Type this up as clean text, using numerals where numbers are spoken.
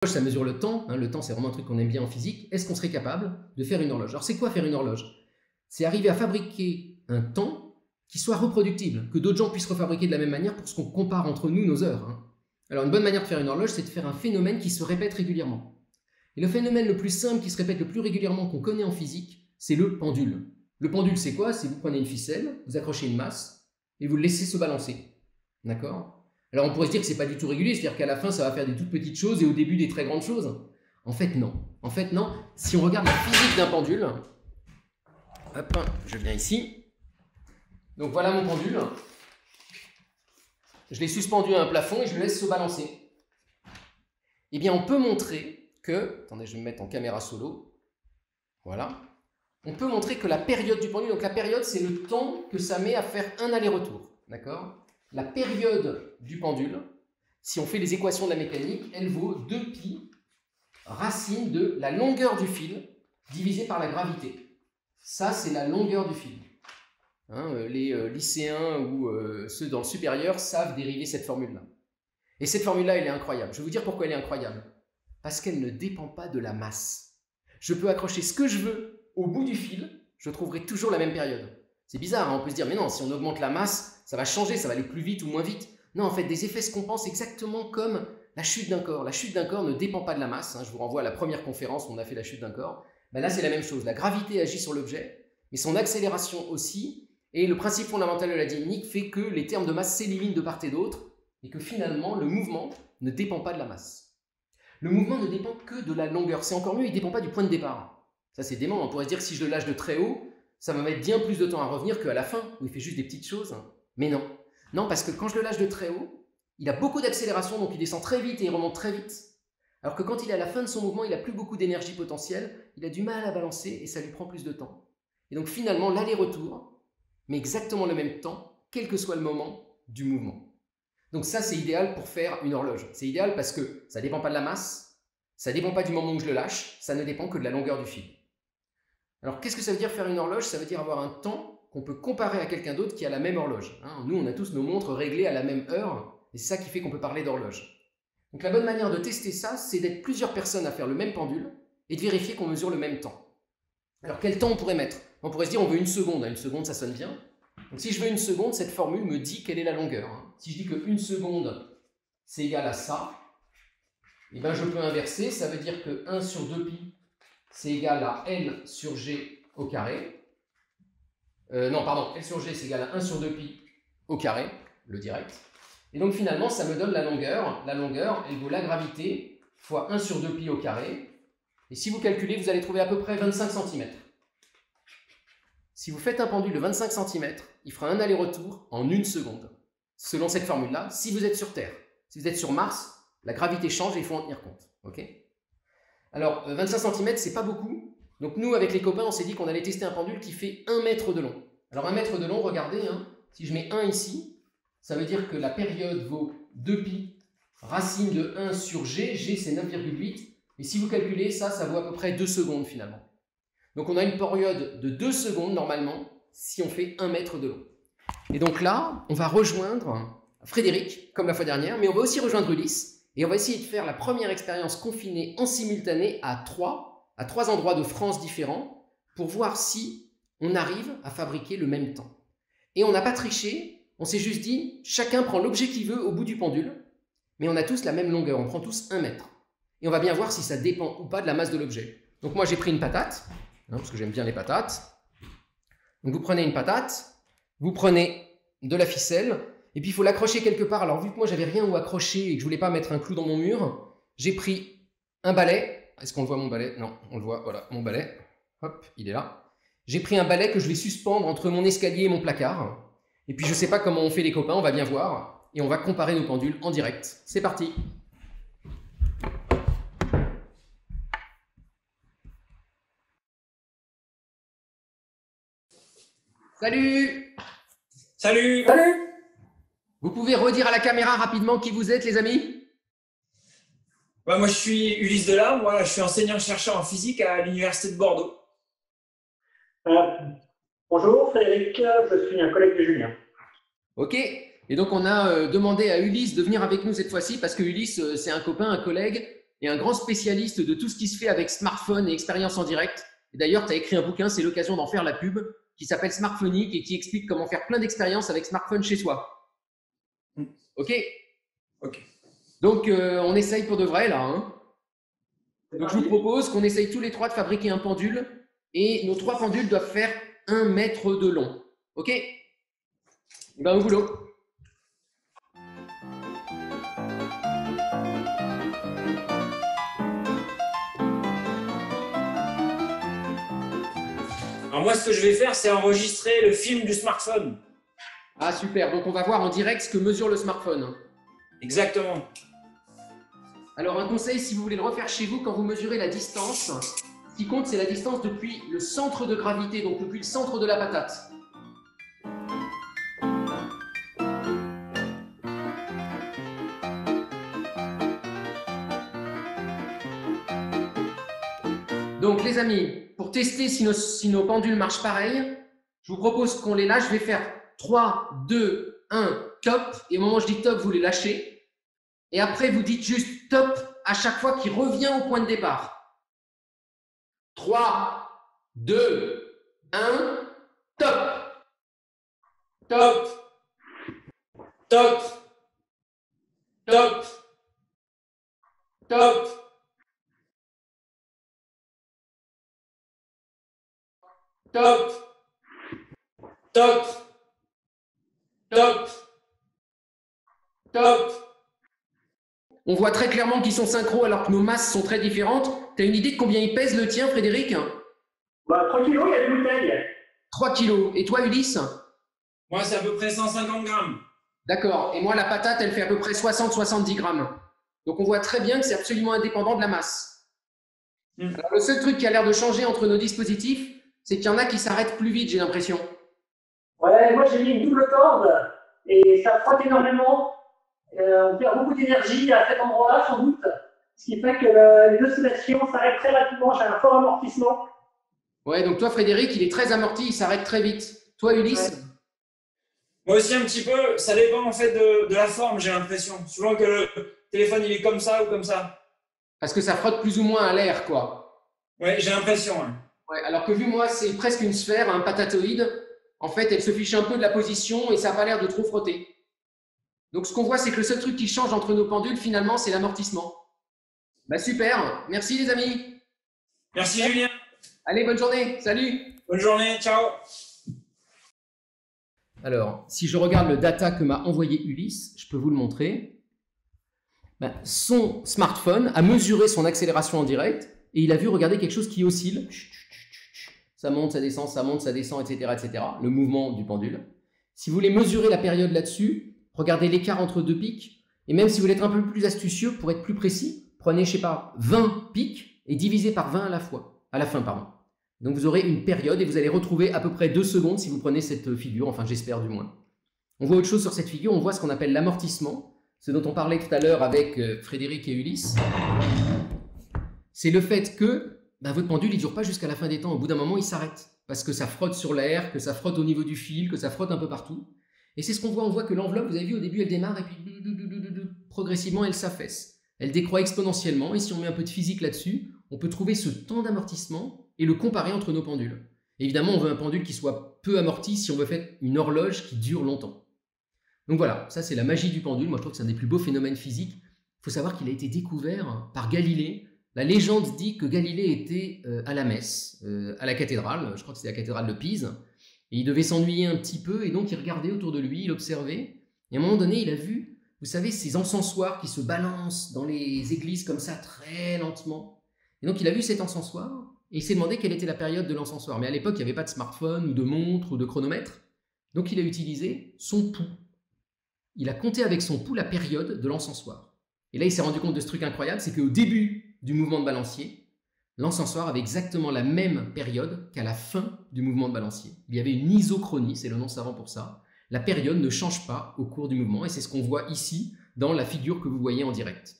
Ça mesure le temps. Hein, le temps, c'est vraiment un truc qu'on aime bien en physique. Est-ce qu'on serait capable de faire une horloge? Alors, c'est quoi faire une horloge? C'est arriver à fabriquer un temps qui soit reproductible, que d'autres gens puissent refabriquer de la même manière pour ce qu'on compare entre nous nos heures. Hein. Alors, une bonne manière de faire une horloge, c'est de faire un phénomène qui se répète régulièrement. Et le phénomène le plus simple qui se répète le plus régulièrement qu'on connaît en physique, c'est le pendule. Le pendule, c'est quoi? C'est vous prenez une ficelle, vous accrochez une masse et vous le laissez se balancer. D'accord? Alors on pourrait se dire que c'est pas du tout régulier, c'est-à-dire qu'à la fin ça va faire des toutes petites choses et au début des très grandes choses. En fait non. En fait non. Si on regarde la physique d'un pendule, hop, je viens ici. Donc voilà mon pendule. Je l'ai suspendu à un plafond et je le laisse se balancer. Eh bien on peut montrer que, attendez je vais me mettre en caméra solo, voilà. On peut montrer que la période du pendule, donc la période c'est le temps que ça met à faire un aller-retour, d'accord? La période du pendule, si on fait les équations de la mécanique, elle vaut 2π racine de la longueur du fil divisé par la gravité. Ça, c'est la longueur du fil. Hein, les lycéens ou ceux dans le supérieur savent dériver cette formule-là. Et cette formule-là, elle est incroyable. Je vais vous dire pourquoi elle est incroyable. Parce qu'elle ne dépend pas de la masse. Je peux accrocher ce que je veux au bout du fil, je trouverai toujours la même période. C'est bizarre, hein, on peut se dire, mais non, si on augmente la masse, ça va changer, ça va aller plus vite ou moins vite. Non, en fait, des effets se compensent exactement comme la chute d'un corps. La chute d'un corps ne dépend pas de la masse. Hein, je vous renvoie à la première conférence où on a fait la chute d'un corps. Ben là, c'est la même chose. La gravité agit sur l'objet, mais son accélération aussi. Et le principe fondamental de la dynamique fait que les termes de masse s'éliminent de part et d'autre, et que finalement, le mouvement ne dépend pas de la masse. Le mouvement ne dépend que de la longueur. C'est encore mieux, il ne dépend pas du point de départ. Ça, c'est dément. On pourrait se dire que si je le lâche de très haut, ça va mettre bien plus de temps à revenir qu'à la fin, où il fait juste des petites choses. Mais non. Non, parce que quand je le lâche de très haut, il a beaucoup d'accélération, donc il descend très vite et il remonte très vite. Alors que quand il est à la fin de son mouvement, il n'a plus beaucoup d'énergie potentielle, il a du mal à balancer et ça lui prend plus de temps. Et donc finalement, l'aller-retour met exactement le même temps, quel que soit le moment du mouvement. Donc ça, c'est idéal pour faire une horloge. C'est idéal parce que ça ne dépend pas de la masse, ça ne dépend pas du moment où je le lâche, ça ne dépend que de la longueur du fil. Alors, qu'est-ce que ça veut dire faire une horloge? Ça veut dire avoir un temps qu'on peut comparer à quelqu'un d'autre qui a la même horloge. Hein, nous, on a tous nos montres réglées à la même heure, et c'est ça qui fait qu'on peut parler d'horloge. Donc, la bonne manière de tester ça, c'est d'être plusieurs personnes à faire le même pendule et de vérifier qu'on mesure le même temps. Alors, quel temps on pourrait mettre? On pourrait se dire, on veut une seconde. Une seconde, ça sonne bien. Donc, si je veux une seconde, cette formule me dit quelle est la longueur. Hein. Si je dis qu'une seconde, c'est égal à ça, eh bien, je peux inverser. Ça veut dire que 1 sur 2π, c'est égal à L sur G au carré. Non, pardon, L sur G, c'est égal à 1 sur 2π au carré, le direct. Et donc finalement, ça me donne la longueur. La longueur, elle vaut la gravité fois 1 sur 2π au carré. Et si vous calculez, vous allez trouver à peu près 25 cm. Si vous faites un pendule de 25 cm, il fera un aller-retour en 1 seconde. Selon cette formule-là, si vous êtes sur Terre. Si vous êtes sur Mars, la gravité change et il faut en tenir compte. Okay? Alors, 25 cm, c'est pas beaucoup. Donc nous, avec les copains, on s'est dit qu'on allait tester un pendule qui fait 1 mètre de long. Alors 1 mètre de long, regardez, hein, si je mets 1 ici, ça veut dire que la période vaut 2π racine de 1 sur G. G, c'est 9,8. Et si vous calculez ça, ça vaut à peu près 2 secondes finalement. Donc on a une période de 2 secondes normalement, si on fait 1 mètre de long. Et donc là, on va rejoindre Frédéric, comme la fois dernière, mais on va aussi rejoindre Ulysse. Et on va essayer de faire la première expérience confinée en simultané à trois endroits de France différents pour voir si on arrive à fabriquer le même temps. Et on n'a pas triché, on s'est juste dit, chacun prend l'objet qu'il veut au bout du pendule, mais on a tous la même longueur, on prend tous 1 mètre. Et on va bien voir si ça dépend ou pas de la masse de l'objet. Donc moi j'ai pris une patate, hein, parce que j'aime bien les patates. Donc vous prenez une patate, vous prenez de la ficelle, et puis il faut l'accrocher quelque part. Alors vu que moi j'avais rien où accrocher et que je voulais pas mettre un clou dans mon mur, j'ai pris un balai. Est-ce qu'on le voit mon balai? Non, on le voit, voilà, mon balai. Hop, il est là. J'ai pris un balai que je vais suspendre entre mon escalier et mon placard. Et puis je sais pas comment on fait les copains, on va bien voir. Et on va comparer nos pendules en direct. C'est parti. Salut! Salut! Salut! Vous pouvez redire à la caméra rapidement qui vous êtes, les amis? Moi, je suis Ulysse Delarme, voilà, je suis enseignant-chercheur en physique à l'Université de Bordeaux. Bonjour Frédéric, je suis un collègue de Julien. Ok, et donc on a demandé à Ulysse de venir avec nous cette fois-ci parce que Ulysse, c'est un copain, un collègue et un grand spécialiste de tout ce qui se fait avec smartphone et expérience en direct. Et d'ailleurs, tu as écrit un bouquin, c'est l'occasion d'en faire la pub, qui s'appelle Smartphonique et qui explique comment faire plein d'expériences avec smartphone chez soi. Ok? Ok. Donc, on essaye pour de vrai, là. Hein. Donc, je vous propose qu'on essaye tous les trois de fabriquer un pendule et nos 3 pendules doivent faire 1 mètre de long. Ok? Et bien, au boulot. Alors moi, ce que je vais faire, c'est enregistrer le film du smartphone. Ah, super. Donc, on va voir en direct ce que mesure le smartphone. Exactement. Alors, un conseil, si vous voulez le refaire chez vous, quand vous mesurez la distance, ce qui compte, c'est la distance depuis le centre de gravité, donc depuis le centre de la patate. Donc, les amis, pour tester si nos pendules marchent pareil, je vous propose qu'on les lâche. Je vais faire 3, 2, 1, top. Et au moment où je dis top, vous les lâchez. Et après, vous dites juste top à chaque fois qu'il revient au point de départ. 3, 2, 1, top. Top. Top. Top. Top. Top. Top. Top. Top. On voit très clairement qu'ils sont synchro alors que nos masses sont très différentes. Tu as une idée de combien il pèse le tien, Frédéric? 3 kilos, il y a des bouteilles. 3 kilos. Et toi, Ulysse? Moi, c'est à peu près 150 grammes. D'accord. Et moi, la patate, elle fait à peu près 60-70 grammes. Donc, on voit très bien que c'est absolument indépendant de la masse. Alors, le seul truc qui a l'air de changer entre nos dispositifs, c'est qu'il y en a qui s'arrêtent plus vite, j'ai l'impression. Ouais, moi j'ai mis une double corde et ça frotte énormément. On perd beaucoup d'énergie à cet endroit-là, sans doute. Ce qui fait que les oscillations s'arrêtent très rapidement. J'ai un fort amortissement. Ouais, donc toi, Frédéric, il est très amorti, il s'arrête très vite. Toi, Ulysse? Ouais. Moi aussi, un petit peu. Ça dépend en fait de la forme, j'ai l'impression. Souvent que le téléphone, il est comme ça ou comme ça. Parce que ça frotte plus ou moins à l'air, quoi. Ouais, j'ai l'impression. Hein. Ouais, alors que vu moi, c'est presque une sphère, un patatoïde. En fait, elle se fiche un peu de la position et ça n'a pas l'air de trop frotter. Donc, ce qu'on voit, c'est que le seul truc qui change entre nos pendules, finalement, c'est l'amortissement. Bah, super. Merci, les amis. Merci, Julien. Allez, bonne journée. Salut. Bonne journée. Ciao. Alors, si je regarde le data que m'a envoyé Ulysse, je peux vous le montrer. Ben, son smartphone a mesuré son accélération en direct et il a vu regarder quelque chose qui oscille. Ça monte, ça descend, ça monte, ça descend, etc., etc. Le mouvement du pendule. Si vous voulez mesurer la période là-dessus, regardez l'écart entre 2 pics. Et même si vous voulez être un peu plus astucieux, pour être plus précis, prenez, je sais pas, 20 pics et divisez par 20 à la fin, pardon. Donc vous aurez une période et vous allez retrouver à peu près 2 secondes si vous prenez cette figure, enfin j'espère du moins. On voit autre chose sur cette figure, on voit ce qu'on appelle l'amortissement, ce dont on parlait tout à l'heure avec Frédéric et Ulysse. C'est le fait que votre pendule ne dure pas jusqu'à la fin des temps, au bout d'un moment il s'arrête, parce que ça frotte sur l'air, que ça frotte au niveau du fil, que ça frotte un peu partout. Et c'est ce qu'on voit, on voit que l'enveloppe, vous avez vu au début elle démarre et puis progressivement elle s'affaisse. Elle décroît exponentiellement et si on met un peu de physique là-dessus, on peut trouver ce temps d'amortissement et le comparer entre nos pendules. Évidemment, on veut un pendule qui soit peu amorti si on veut faire une horloge qui dure longtemps. Donc voilà, ça c'est la magie du pendule. Moi je trouve que c'est un des plus beaux phénomènes physiques. Il faut savoir qu'il a été découvert par Galilée. La légende dit que Galilée était à la messe, à la cathédrale, je crois que c'était la cathédrale de Pise, et il devait s'ennuyer un petit peu, et donc il regardait autour de lui, il observait, et à un moment donné il a vu, vous savez, ces encensoirs qui se balancent dans les églises comme ça, très lentement. Et donc il a vu cet encensoir, et il s'est demandé quelle était la période de l'encensoir. Mais à l'époque, il n'y avait pas de smartphone, ou de montre, ou de chronomètre. Donc il a utilisé son pouls. Il a compté avec son pouls la période de l'encensoir. Et là, il s'est rendu compte de ce truc incroyable, c'est qu'au début du mouvement de balancier, l'encensoir avait exactement la même période qu'à la fin du mouvement de balancier. Il y avait une isochronie, c'est le nom savant pour ça. La période ne change pas au cours du mouvement, et c'est ce qu'on voit ici dans la figure que vous voyez en direct.